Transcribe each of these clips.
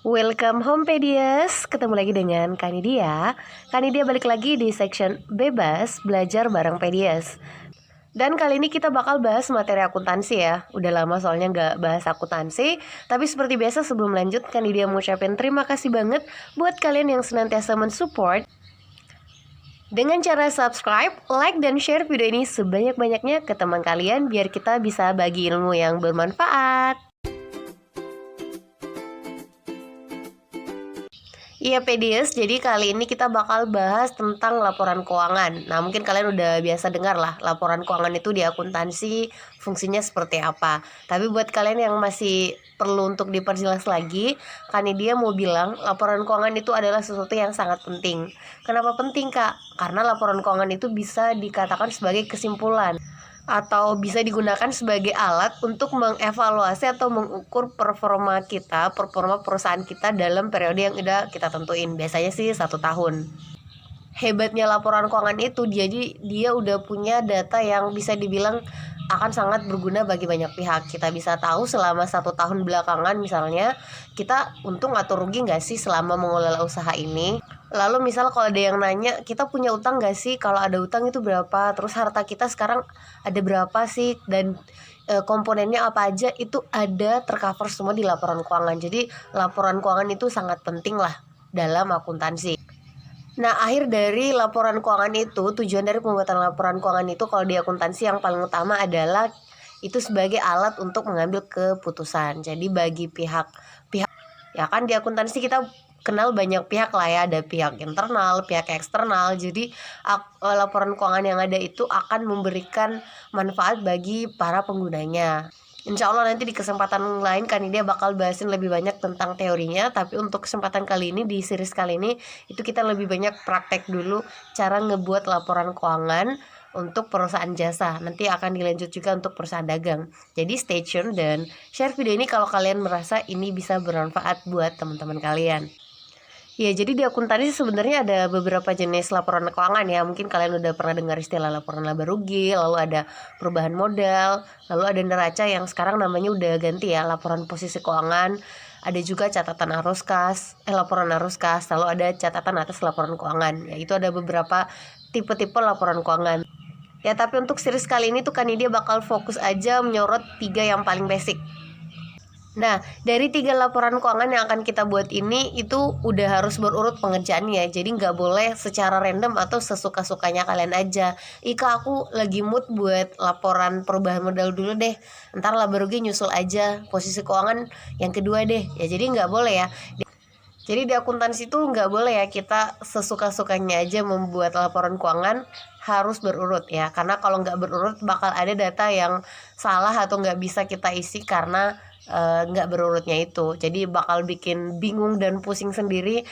Welcome home Pedias, ketemu lagi dengan Kanidia. Kanidia balik lagi di section bebas belajar bareng Pedias. Dan kali ini kita bakal bahas materi akuntansi ya. Udah lama soalnya nggak bahas akuntansi. Tapi seperti biasa sebelum lanjut, Kanidia mau ucapin terima kasih banget buat kalian yang senantiasa mensupport dengan cara subscribe, like, dan share video ini sebanyak-banyaknya ke teman kalian biar kita bisa bagi ilmu yang bermanfaat. Iya Pedias, jadi kali ini kita bakal bahas tentang laporan keuangan. Nah mungkin kalian udah biasa dengar lah laporan keuangan itu di akuntansi fungsinya seperti apa. Tapi buat kalian yang masih perlu untuk diperjelas lagi, Kanidia mau bilang laporan keuangan itu adalah sesuatu yang sangat penting. Kenapa penting Kak? Karena laporan keuangan itu bisa dikatakan sebagai kesimpulan atau bisa digunakan sebagai alat untuk mengevaluasi atau mengukur performa perusahaan kita dalam periode yang udah kita tentuin. Biasanya sih 1 tahun. Hebatnya laporan keuangan itu, jadi dia udah punya data yang bisa dibilang akan sangat berguna bagi banyak pihak. Kita bisa tahu selama 1 tahun belakangan misalnya kita untung atau rugi nggak sih selama mengelola usaha ini. Lalu misal kalau ada yang nanya kita punya utang nggak sih, kalau ada utang itu berapa, terus harta kita sekarang ada berapa sih, dan komponennya apa aja, itu ada tercover semua di laporan keuangan. Jadi laporan keuangan itu sangat penting lah dalam akuntansi. Nah, akhir dari laporan keuangan itu, tujuan dari pembuatan laporan keuangan itu kalau di akuntansi yang paling utama adalah itu sebagai alat untuk mengambil keputusan. Jadi bagi pihak ya kan di akuntansi kita kenal banyak pihak lah ya, ada pihak internal, pihak eksternal. Jadi laporan keuangan yang ada itu akan memberikan manfaat bagi para penggunanya. Insya Allah nanti di kesempatan lain Kanidia bakal bahasin lebih banyak tentang teorinya. Tapi untuk kesempatan kali ini, di series kali ini, itu kita lebih banyak praktek dulu cara ngebuat laporan keuangan untuk perusahaan jasa. Nanti akan dilanjut juga untuk perusahaan dagang. Jadi stay tune dan share video ini kalau kalian merasa ini bisa bermanfaat buat teman-teman kalian. Ya, jadi di akuntansi sebenarnya ada beberapa jenis laporan keuangan ya. Mungkin kalian udah pernah dengar istilah laporan laba rugi, lalu ada perubahan modal, lalu ada neraca yang sekarang namanya udah ganti ya, laporan posisi keuangan. Ada juga catatan arus kas, laporan arus kas, lalu ada catatan atas laporan keuangan. Ya, itu ada beberapa tipe-tipe laporan keuangan. Ya, tapi untuk series kali ini tuh Kanidia bakal fokus aja menyorot 3 yang paling basic. Nah, dari 3 laporan keuangan yang akan kita buat ini itu udah harus berurut pengerjaannya. Jadi nggak boleh secara random atau sesuka-sukanya kalian aja. Ika aku lagi mood buat laporan perubahan modal dulu deh, ntar laba rugi nyusul aja, posisi keuangan yang kedua deh. Ya jadi nggak boleh ya. Jadi di akuntansi itu nggak boleh ya kita sesuka-sukanya aja membuat laporan keuangan, harus berurut ya. Karena kalau nggak berurut bakal ada data yang salah atau nggak bisa kita isi karena nggak berurutnya itu. Jadi bakal bikin bingung dan pusing sendiri,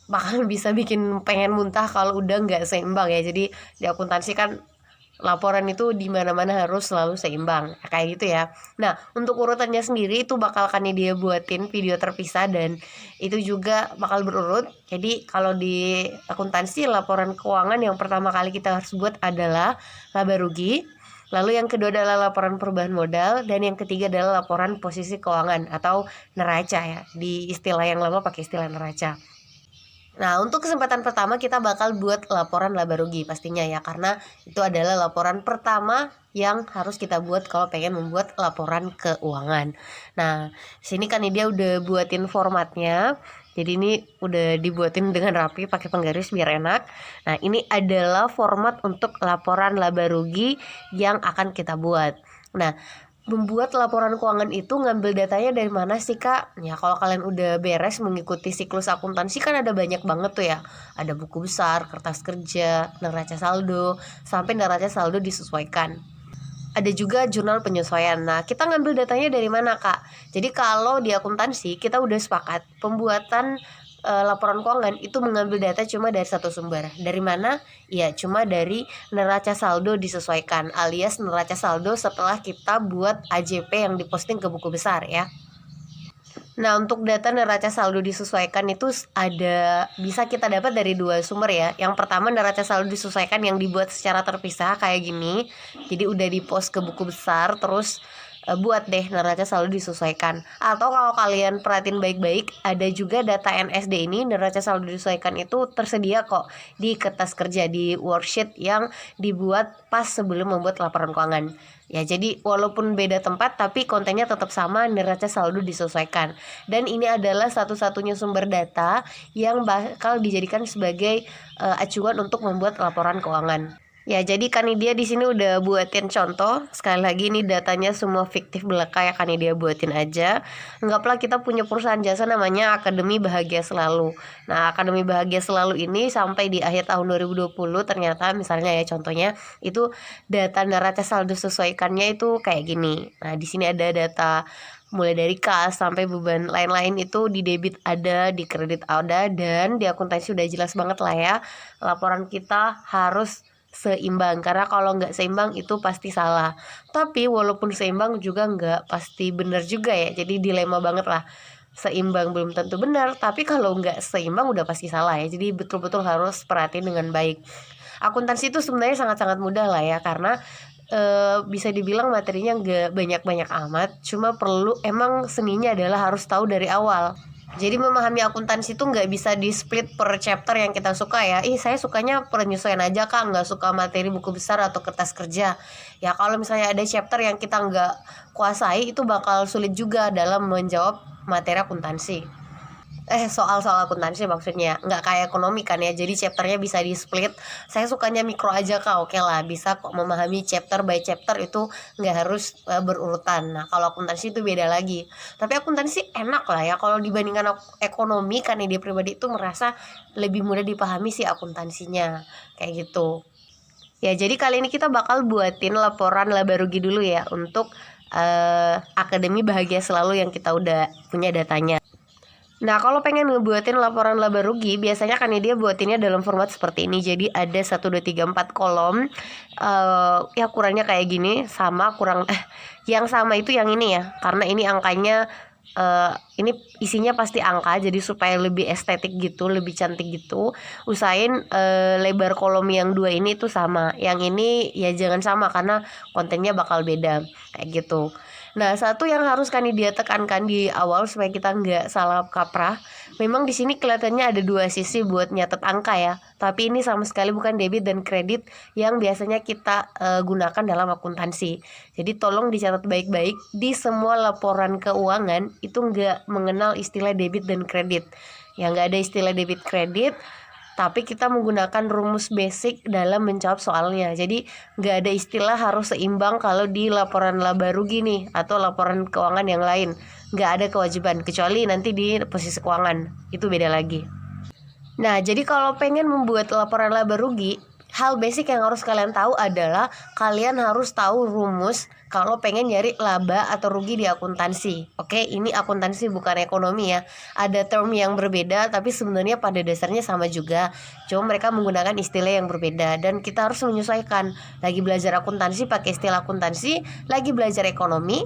bakal bisa bikin pengen muntah kalau udah nggak seimbang ya. Jadi di akuntansi kan laporan itu di mana-mana harus selalu seimbang kayak gitu ya. Nah, untuk urutannya sendiri itu bakal dia buatin video terpisah dan itu juga bakal berurut. Jadi kalau di akuntansi laporan keuangan yang pertama kali kita harus buat adalah laba rugi. Lalu yang kedua adalah laporan perubahan modal, dan yang ketiga adalah laporan posisi keuangan atau neraca ya. Di istilah yang lama pakai istilah neraca. Nah, untuk kesempatan pertama kita bakal buat laporan laba rugi pastinya ya, karena itu adalah laporan pertama yang harus kita buat kalau pengen membuat laporan keuangan. Nah, sini kan dia udah buatin formatnya. Jadi ini udah dibuatin dengan rapi pakai penggaris biar enak. Nah, ini adalah format untuk laporan laba rugi yang akan kita buat. Nah, membuat laporan keuangan itu ngambil datanya dari mana sih Kak? Ya kalau kalian udah beres mengikuti siklus akuntansi kan ada banyak banget tuh ya. Ada buku besar, kertas kerja, neraca saldo, sampai neraca saldo disesuaikan. Ada juga jurnal penyesuaian. Nah, kita ngambil datanya dari mana Kak? Jadi kalau di akuntansi kita udah sepakat pembuatan laporan keuangan itu mengambil data cuma dari satu sumber. Dari mana? Ya cuma dari neraca saldo disesuaikan, alias neraca saldo setelah kita buat AJP yang diposting ke buku besar ya. Nah, untuk data neraca saldo disesuaikan itu bisa kita dapat dari 2 sumber ya. Yang pertama neraca saldo disesuaikan yang dibuat secara terpisah kayak gini. Jadi udah dipost ke buku besar, terus buat deh neraca saldo disesuaikan. Atau kalau kalian perhatiin baik-baik, ada juga data NSD ini, neraca saldo disesuaikan itu tersedia kok di kertas kerja, di worksheet yang dibuat pas sebelum membuat laporan keuangan. Ya, jadi walaupun beda tempat tapi kontennya tetap sama, neraca saldo disesuaikan. Dan ini adalah satu-satunya sumber data yang bakal dijadikan sebagai acuan untuk membuat laporan keuangan. Ya, jadi Kanidia di sini udah buatin contoh. Sekali lagi ini datanya semua fiktif belaka ya, Kanidia buatin aja. Anggaplah kita punya perusahaan jasa namanya Akademi Bahagia Selalu. Nah, Akademi Bahagia Selalu ini sampai di akhir tahun 2020 ternyata misalnya ya contohnya itu data neraca saldo sesuaikannya itu kayak gini. Nah, di sini ada data mulai dari kas sampai beban lain-lain itu di debit ada, di kredit ada, dan di akuntansi udah jelas banget lah ya. Laporan kita harus seimbang, karena kalau nggak seimbang itu pasti salah. Tapi walaupun seimbang juga nggak pasti benar juga ya, jadi dilema banget lah. Seimbang belum tentu benar, tapi kalau nggak seimbang udah pasti salah ya, jadi betul-betul harus perhatiin dengan baik. Akuntansi itu sebenarnya sangat-sangat mudah lah ya, karena bisa dibilang materinya nggak banyak-banyak amat, cuma perlu emang seninya adalah harus tahu dari awal. Jadi memahami akuntansi itu nggak bisa di split per chapter yang kita suka ya. Saya sukanya penyesuaian aja kak, nggak suka materi buku besar atau kertas kerja. Ya kalau misalnya ada chapter yang kita nggak kuasai, itu bakal sulit juga dalam menjawab materi akuntansi. Soal-soal akuntansi maksudnya, nggak kayak ekonomi kan ya, jadi chapternya bisa di split. Saya sukanya mikro aja kak, oke lah, bisa kok memahami chapter by chapter, itu nggak harus berurutan. Nah kalau akuntansi itu beda lagi, tapi akuntansi enak lah ya kalau dibandingkan ekonomi, kan dia pribadi itu merasa lebih mudah dipahami sih akuntansinya, kayak gitu. Ya, jadi kali ini kita bakal buatin laporan laba rugi dulu ya untuk Akademi Bahagia Selalu yang kita udah punya datanya. Nah, kalau pengen ngebuatin laporan laba rugi, biasanya kan dia buatinnya dalam format seperti ini. Jadi ada 1, 2, 3, 4 kolom. Ya kurangnya kayak gini, sama kurang yang sama itu yang ini ya. Karena ini angkanya ini isinya pasti angka, jadi supaya lebih estetik gitu, lebih cantik gitu. Usahain lebar kolom yang 2 ini itu sama. Yang ini ya jangan sama karena kontennya bakal beda kayak gitu. Nah, satu yang harus dia tekankan di awal supaya kita nggak salah kaprah. Memang di sini kelihatannya ada 2 sisi buat nyatet angka ya. Tapi ini sama sekali bukan debit dan kredit yang biasanya kita gunakan dalam akuntansi. Jadi tolong dicatat baik-baik, di semua laporan keuangan itu nggak mengenal istilah debit dan kredit. Yang nggak ada istilah debit kredit, tapi kita menggunakan rumus basic dalam menjawab soalnya. Jadi nggak ada istilah harus seimbang kalau di laporan laba rugi nih atau laporan keuangan yang lain. Nggak ada kewajiban, kecuali nanti di posisi keuangan, itu beda lagi. Nah, jadi kalau pengen membuat laporan laba rugi, hal basic yang harus kalian tahu adalah kalian harus tahu rumus kalau pengen nyari laba atau rugi di akuntansi. Oke, ini akuntansi bukan ekonomi ya. Ada term yang berbeda tapi sebenarnya pada dasarnya sama juga. Cuma mereka menggunakan istilah yang berbeda dan kita harus menyesuaikan. Lagi belajar akuntansi pakai istilah akuntansi, lagi belajar ekonomi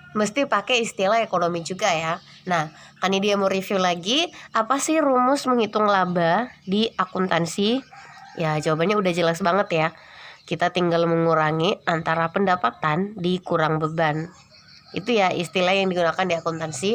mesti pakai istilah ekonomi juga ya. Nah, kan ini dia mau review lagi, apa sih rumus menghitung laba di akuntansi? Ya, jawabannya udah jelas banget ya. Kita tinggal mengurangi antara pendapatan dikurang beban. Itu ya istilah yang digunakan di akuntansi.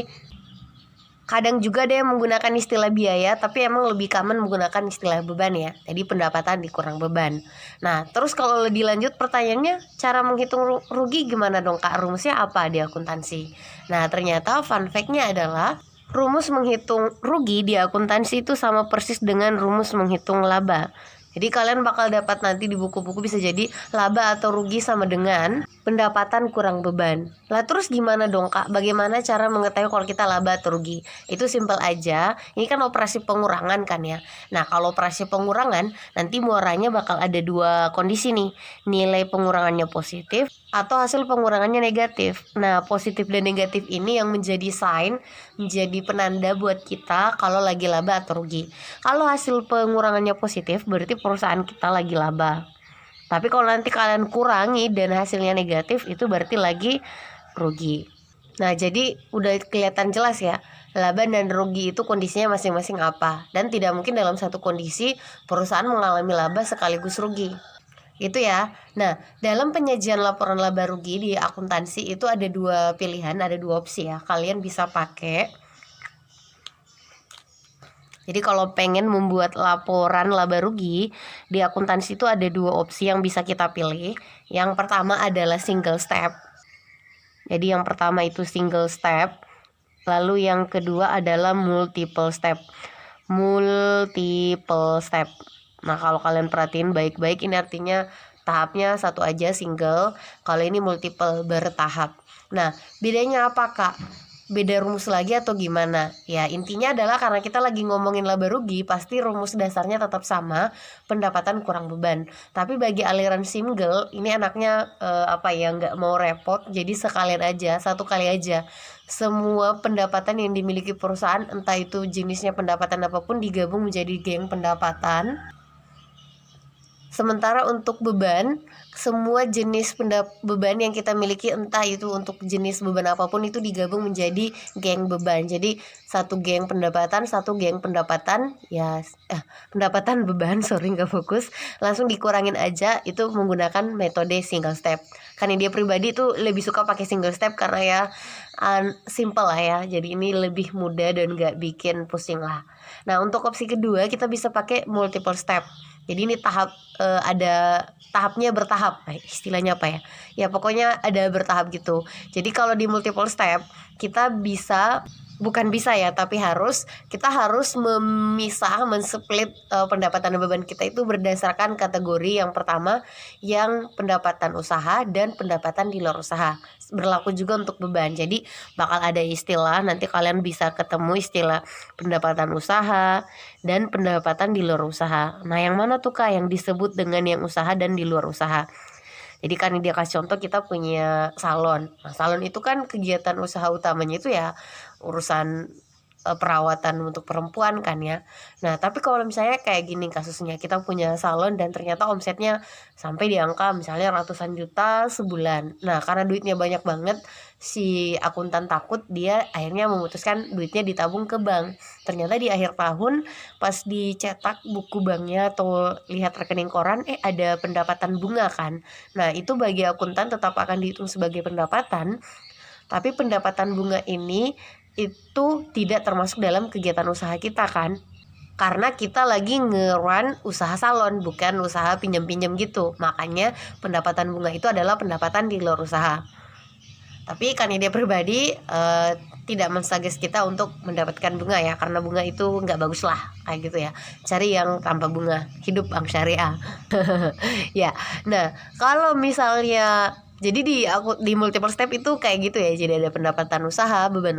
Kadang juga ada yang menggunakan istilah biaya, tapi emang lebih common menggunakan istilah beban ya. Jadi pendapatan dikurang beban. Nah, terus kalau lebih lanjut pertanyaannya, cara menghitung rugi gimana dong kak? Rumusnya apa di akuntansi? Nah, ternyata fun fact-nya adalah rumus menghitung rugi di akuntansi itu sama persis dengan rumus menghitung laba. Jadi kalian bakal dapat nanti di buku-buku bisa jadi laba atau rugi sama dengan pendapatan kurang beban. Lah terus gimana dong kak? Bagaimana cara mengetahui kalau kita laba atau rugi? Itu simpel aja. Ini kan operasi pengurangan kan ya. Nah kalau operasi pengurangan nanti muaranya bakal ada 2 kondisi nih. Nilai pengurangannya positif atau hasil pengurangannya negatif. Nah positif dan negatif ini yang menjadi sign, menjadi penanda buat kita kalau lagi laba atau rugi. Kalau hasil pengurangannya positif berarti perusahaan kita lagi laba. Tapi kalau nanti kalian kurangi dan hasilnya negatif, itu berarti lagi rugi. Nah jadi udah kelihatan jelas ya, laba dan rugi itu kondisinya masing-masing apa. Dan tidak mungkin dalam satu kondisi perusahaan mengalami laba sekaligus rugi. Gitu ya. Nah, dalam penyajian laporan laba rugi di akuntansi itu ada dua pilihan, ada dua opsi ya. Kalian bisa pakai. Jadi kalau pengen membuat laporan laba rugi di akuntansi itu ada dua opsi yang bisa kita pilih. Yang pertama adalah single step. Jadi yang pertama itu single step. Lalu yang kedua adalah multiple step. Multiple step. Nah, kalau kalian perhatiin baik-baik, ini artinya tahapnya satu aja single. Kalau ini multiple, bertahap. Nah, bedanya apa, Kak? Beda rumus lagi atau gimana? Ya, intinya adalah karena kita lagi ngomongin laba rugi, pasti rumus dasarnya tetap sama, pendapatan kurang beban. Tapi bagi aliran single, ini anaknya nggak mau repot, jadi sekalian aja, satu kali aja. Semua pendapatan yang dimiliki perusahaan, entah itu jenisnya pendapatan apapun, digabung menjadi geng pendapatan. Sementara untuk beban, semua jenis beban yang kita miliki, entah itu untuk jenis beban apapun, itu digabung menjadi geng beban. Jadi satu geng pendapatan, pendapatan beban, nggak fokus, langsung dikurangin aja, itu menggunakan metode single step. Karena dia pribadi tuh lebih suka pakai single step karena ya simple lah ya, jadi ini lebih mudah dan nggak bikin pusing lah. Nah, untuk opsi kedua kita bisa pakai multiple step. Jadi ini ada tahapnya bertahap, istilahnya apa ya? Ya pokoknya ada bertahap gitu. Jadi kalau di multiple step kita kita harus memisah, mensplit pendapatan dan beban kita itu berdasarkan kategori. Yang pertama yang pendapatan usaha dan pendapatan di luar usaha. Berlaku juga untuk beban. Jadi bakal ada istilah, nanti kalian bisa ketemu istilah pendapatan usaha dan pendapatan di luar usaha. Nah, yang mana tuh Kak yang disebut dengan yang usaha dan di luar usaha? Jadi kan dia kasih contoh, kita punya salon. Nah, salon itu kan kegiatan usaha utamanya itu ya urusan perawatan untuk perempuan kan ya. Nah, tapi kalau misalnya kayak gini kasusnya, kita punya salon dan ternyata omsetnya sampai di angka misalnya ratusan juta sebulan. Nah, karena duitnya banyak banget, si akuntan takut, dia akhirnya memutuskan duitnya ditabung ke bank. Ternyata di akhir tahun pas dicetak buku banknya atau lihat rekening koran, ada pendapatan bunga kan. Nah, itu bagi akuntan tetap akan dihitung sebagai pendapatan, tapi pendapatan bunga ini itu tidak termasuk dalam kegiatan usaha kita kan, karena kita lagi nge-run usaha salon, bukan usaha pinjam-pinjam gitu. Makanya pendapatan bunga itu adalah pendapatan di luar usaha. Tapi kan ide pribadi tidak mensuggest kita untuk mendapatkan bunga ya, karena bunga itu nggak bagus lah kayak gitu ya. Cari yang tanpa bunga, hidup bank syariah. Ya, nah kalau misalnya jadi di multiple step itu kayak gitu ya. Jadi ada pendapatan usaha, beban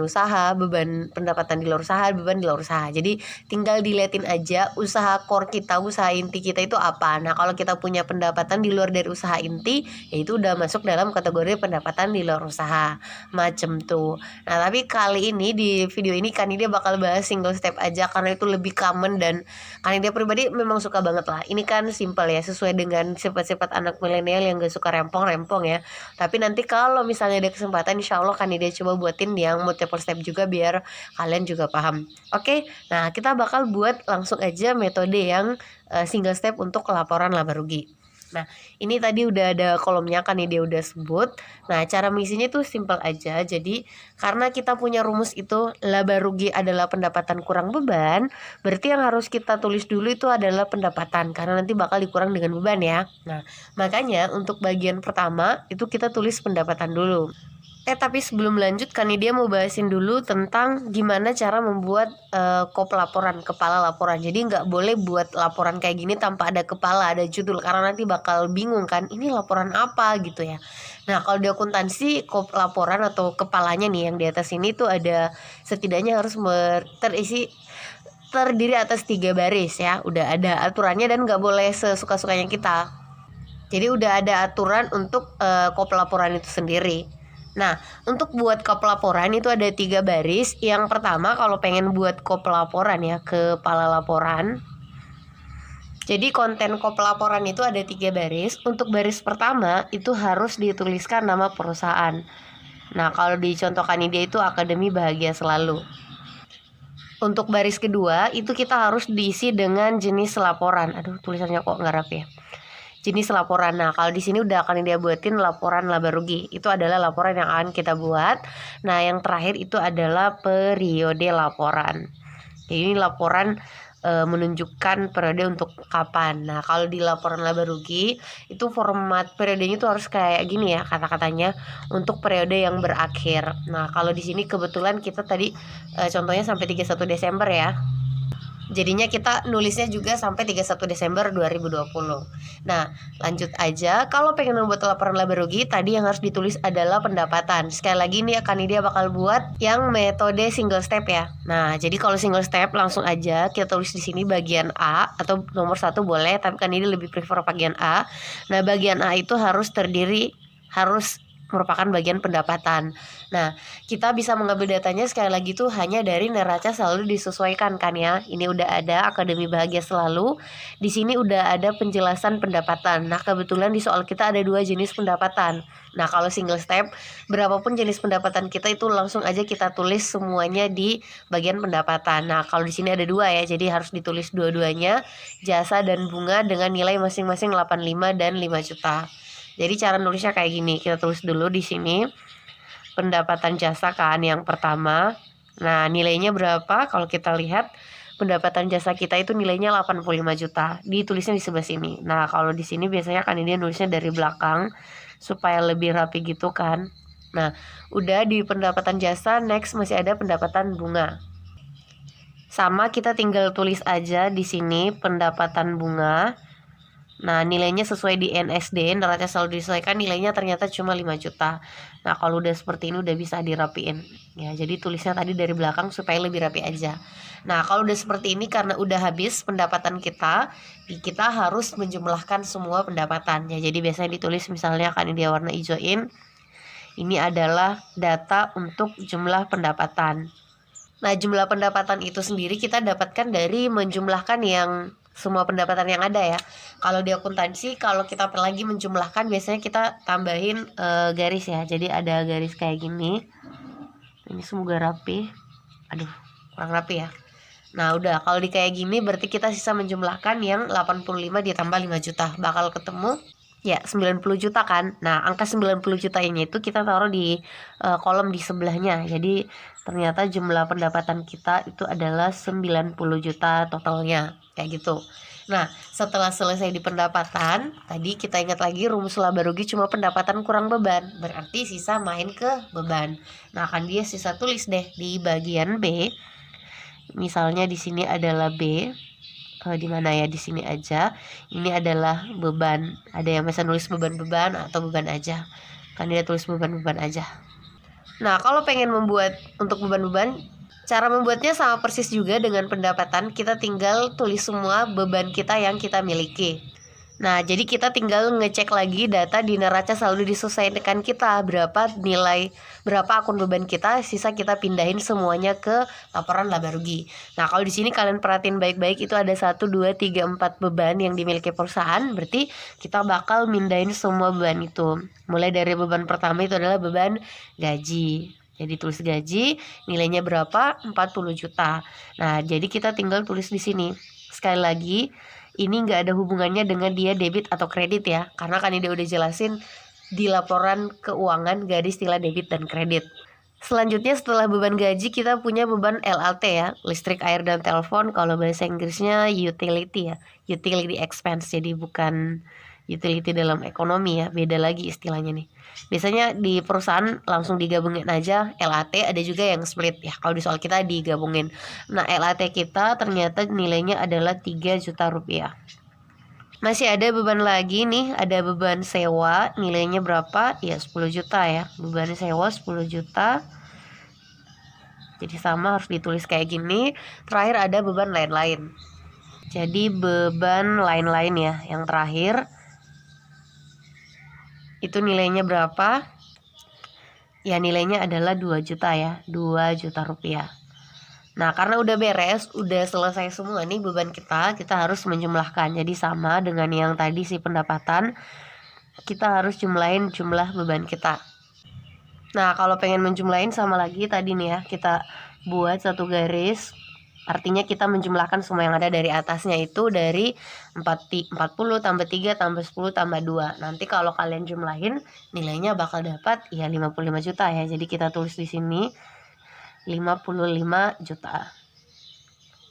pendapatan di luar usaha, beban di luar usaha. Jadi tinggal diliatin aja usaha core kita, usaha inti kita itu apa. Nah, kalau kita punya pendapatan di luar dari usaha inti, ya itu udah masuk dalam kategori pendapatan di luar usaha. Macem tuh. Nah, tapi kali ini di video ini kan dia bakal bahas single step aja karena itu lebih common, dan kan dia pribadi memang suka banget lah. Ini kan simple ya, sesuai dengan sifat-sifat anak milenial yang gak suka rempong-rempong ya. Tapi nanti kalau misalnya ada kesempatan, insya Allah kan dia coba buatin yang multiple step juga biar kalian juga paham. Oke, nah kita bakal buat langsung aja metode yang single step untuk laporan laba rugi. Nah, ini tadi udah ada kolomnya kan, dia udah sebut. Nah, cara mengisinya tuh simple aja. Jadi, karena kita punya rumus itu laba rugi adalah pendapatan kurang beban, berarti yang harus kita tulis dulu itu adalah pendapatan, karena nanti bakal dikurang dengan beban ya. Nah, makanya untuk bagian pertama itu kita tulis pendapatan dulu. Tapi sebelum lanjut kan dia mau bahasin dulu tentang gimana cara membuat kop laporan, kepala laporan. Jadi nggak boleh buat laporan kayak gini tanpa ada kepala, ada judul, karena nanti bakal bingung kan, ini laporan apa gitu ya. Nah, kalau di akuntansi kop laporan atau kepalanya nih yang di atas ini tuh ada setidaknya harus terdiri atas 3 baris ya. Udah ada aturannya dan nggak boleh sesuka-sukanya kita. Jadi udah ada aturan untuk kop laporan itu sendiri. Nah, untuk buat kop laporan itu ada 3 baris. Yang pertama, kalau pengen buat kop laporan ya, kepala laporan. Jadi konten kop laporan itu ada 3 baris. Untuk baris pertama itu harus dituliskan nama perusahaan. Nah, kalau dicontohkan dia itu Akademi Bahagia Selalu. Untuk baris kedua itu kita harus diisi dengan jenis laporan. Aduh, tulisannya kok nggak rapi ya. jenis laporan. Nah, kalau di sini udah akan dia buatin laporan laba rugi. Itu adalah laporan yang akan kita buat. Nah, yang terakhir itu adalah periode laporan. Jadi ini laporan menunjukkan periode untuk kapan. Nah, kalau di laporan laba rugi itu format periodenya itu harus kayak gini ya kata-katanya, untuk periode yang berakhir. Nah, kalau di sini kebetulan kita tadi contohnya sampai 31 Desember ya. Jadinya kita nulisnya juga sampai 31 Desember 2020. Nah, lanjut aja. Kalau pengen membuat laporan laba rugi, tadi yang harus ditulis adalah pendapatan. Sekali lagi nih Kanidia bakal buat yang metode single step ya. Nah, jadi kalau single step langsung aja kita tulis di sini bagian A atau nomor 1 boleh, tapi Kanidia lebih prefer bagian A. Nah, bagian A itu harus merupakan bagian pendapatan. Nah, kita bisa mengambil datanya sekali lagi tuh hanya dari neraca selalu disesuaikan kan ya. Ini udah ada Akademi Bahagia Selalu. Di sini udah ada penjelasan pendapatan. Nah, kebetulan di soal kita ada 2 jenis pendapatan. Nah, kalau single step, berapapun jenis pendapatan kita itu langsung aja kita tulis semuanya di bagian pendapatan. Nah, kalau di sini ada 2 ya, jadi harus ditulis dua-duanya, jasa dan bunga dengan nilai masing-masing 85 dan 5 juta. Jadi cara nulisnya kayak gini, kita tulis dulu di sini pendapatan jasa kan yang pertama. Nah, nilainya berapa? Kalau kita lihat pendapatan jasa kita itu nilainya 85 juta. Ditulisnya di sebelah sini. Nah, kalau di sini biasanya kan dia nulisnya dari belakang supaya lebih rapi gitu kan. Nah, udah di pendapatan jasa, next masih ada pendapatan bunga. Sama kita tinggal tulis aja di sini pendapatan bunga. Nah, nilainya sesuai di NSD, neraca selalu disesuaikan, nilainya ternyata cuma 5 juta. Nah, kalau udah seperti ini udah bisa dirapiin. Ya, jadi tulisnya tadi dari belakang supaya lebih rapi aja. Nah, kalau udah seperti ini karena udah habis pendapatan kita harus menjumlahkan semua pendapatan. Ya, jadi biasanya ditulis misalnya kan dia warna hijauin. Ini adalah data untuk jumlah pendapatan. Nah, jumlah pendapatan itu sendiri kita dapatkan dari menjumlahkan yang semua pendapatan yang ada ya. Kalau di akuntansi, kalau kita lagi menjumlahkan biasanya kita tambahin garis ya. Jadi ada garis kayak gini. Ini semoga rapi. Aduh, kurang rapi ya. Nah, udah kalau di kayak gini berarti kita sisa menjumlahkan yang 85 ditambah 5 juta. Bakal ketemu ya 90 juta kan. Nah, angka 90 juta ini itu kita taruh di kolom di sebelahnya. Jadi ternyata jumlah pendapatan kita itu adalah 90 juta totalnya. Kayak gitu. Nah, setelah selesai di pendapatan, tadi kita ingat lagi rumus laba rugi cuma pendapatan kurang beban. Berarti sisa main ke beban. Nah, kan dia sisa tulis deh di bagian B. Misalnya di sini adalah B. Di mana ya, di sini aja. Ini adalah beban. Ada yang bisa nulis beban-beban atau beban aja. Kan dia tulis beban-beban aja. Nah, kalau pengen membuat untuk beban-beban, cara membuatnya sama persis juga dengan pendapatan. Kita tinggal tulis semua beban kita yang kita miliki. Nah, jadi kita tinggal ngecek lagi data di neraca selalu disesuaikan kita berapa akun beban kita, sisa kita pindahin semuanya ke laporan laba rugi. Nah, kalau di sini kalian perhatiin baik-baik itu ada 1 2 3 4 beban yang dimiliki perusahaan, berarti kita bakal mindahin semua beban itu. Mulai dari beban pertama itu adalah beban gaji. Jadi tulis gaji, nilainya berapa? 40 juta. Nah, jadi kita tinggal tulis di sini. Sekali lagi, ini nggak ada hubungannya dengan dia debit atau kredit ya, karena kan dia udah jelasin di laporan keuangan gak ada istilah debit dan kredit. Selanjutnya setelah beban gaji kita punya beban LLT ya, listrik, air, dan telepon. Kalau bahasa Inggrisnya utility ya, utility expense. Jadi bukan utility dalam ekonomi ya, beda lagi istilahnya nih. Biasanya di perusahaan langsung digabungin aja LAT, ada juga yang split ya. Kalau di soal kita digabungin. Nah, LAT kita ternyata nilainya adalah 3 juta rupiah. Masih ada beban lagi nih, ada beban sewa, nilainya berapa? Ya 10 juta ya. Beban sewa 10 juta. Jadi sama harus ditulis kayak gini. Terakhir ada beban lain-lain. Jadi beban lain-lain ya, yang terakhir itu nilainya berapa? Ya, nilainya adalah 2 juta ya, 2 juta rupiah. Nah, karena udah beres, udah selesai semua nih beban kita harus menjumlahkan. Jadi sama dengan yang tadi si pendapatan, kita harus jumlahin jumlah beban kita. Nah, kalau pengen menjumlahin sama lagi tadi nih ya, kita buat satu garis. Artinya kita menjumlahkan semua yang ada dari atasnya itu dari 40 tambah 3 tambah 10 tambah 2. Nanti kalau kalian jumlahin nilainya bakal dapat ya 55 juta ya. Jadi kita tulis di sini 55 juta.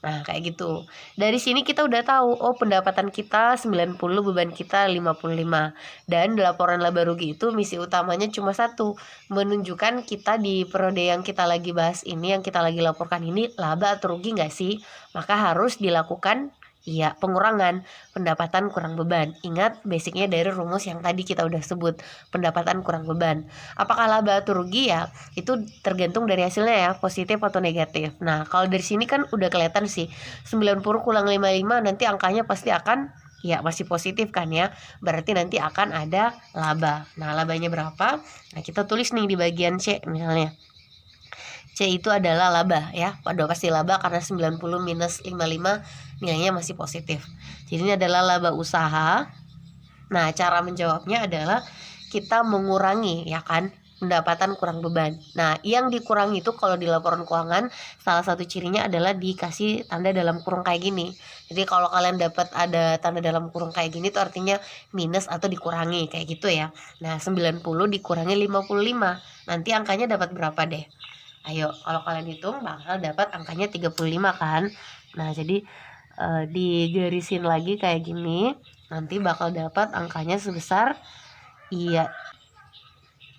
Nah, kayak gitu. Dari sini kita udah tahu, oh pendapatan kita 90, beban kita 55. Dan di laporan laba rugi itu misi utamanya cuma satu, menunjukkan kita di periode yang kita lagi bahas ini, yang kita lagi laporkan ini, laba atau rugi nggak sih? Maka harus dilakukan ya pengurangan pendapatan kurang beban. Ingat basicnya dari rumus yang tadi kita udah sebut, pendapatan kurang beban. Apakah laba atau rugi ya? Itu tergantung dari hasilnya ya, positif atau negatif. Nah, kalau dari sini kan udah kelihatan sih 90 kurang 55 nanti angkanya pasti akan ya masih positif kan ya. Berarti nanti akan ada laba. Nah, labanya berapa? Nah, kita tulis nih di bagian C misalnya. C itu adalah laba ya. Waduh pasti laba karena 90 minus 55 nilainya masih positif. Jadi ini adalah laba usaha. Nah, cara menjawabnya adalah kita mengurangi ya kan pendapatan kurang beban. Nah, yang dikurangi itu kalau di laporan keuangan salah satu cirinya adalah dikasih tanda dalam kurung kayak gini. Jadi kalau kalian dapat ada tanda dalam kurung kayak gini itu artinya minus atau dikurangi kayak gitu ya. Nah, 90 dikurangi 55. Nanti angkanya dapat berapa deh? Ayo, kalau kalian hitung bakal dapat angkanya 35 kan. Nah, jadi digarisin lagi kayak gini. Nanti bakal dapat angkanya sebesar iya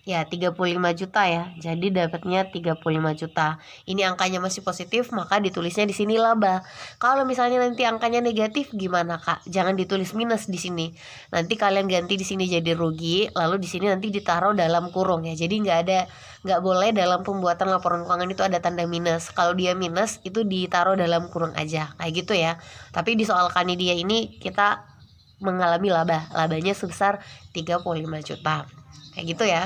ya 35 juta ya. Jadi dapatnya 35 juta. Ini angkanya masih positif, maka ditulisnya di sini laba. Kalau misalnya nanti angkanya negatif gimana, Kak? Jangan ditulis minus di sini. Nanti kalian ganti di sini jadi rugi, lalu di sini nanti ditaruh dalam kurung ya. Jadi nggak boleh dalam pembuatan laporan keuangan itu ada tanda minus. Kalau dia minus itu ditaruh dalam kurung aja. Kayak gitu ya. Tapi di soal Kanidia ini kita mengalami laba. Labanya sebesar 35 juta. Kayak gitu ya.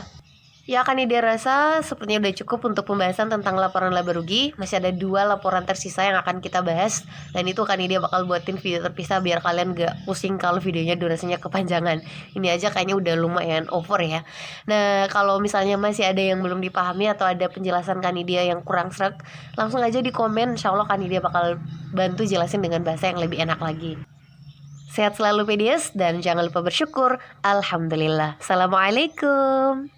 Ya kan ide rasa sepertinya udah cukup untuk pembahasan tentang laporan laba rugi. Masih ada 2 laporan tersisa yang akan kita bahas. Dan itu kan ide bakal buatin video terpisah biar kalian gak pusing kalau videonya durasinya kepanjangan. Ini aja kayaknya udah lumayan over ya. Nah, kalau misalnya masih ada yang belum dipahami atau ada penjelasan Kanidia yang kurang sreg, langsung aja di komen. Insya Allah Kanidia bakal bantu jelasin dengan bahasa yang lebih enak lagi. Sehat selalu PDS dan jangan lupa bersyukur. Alhamdulillah. Assalamualaikum.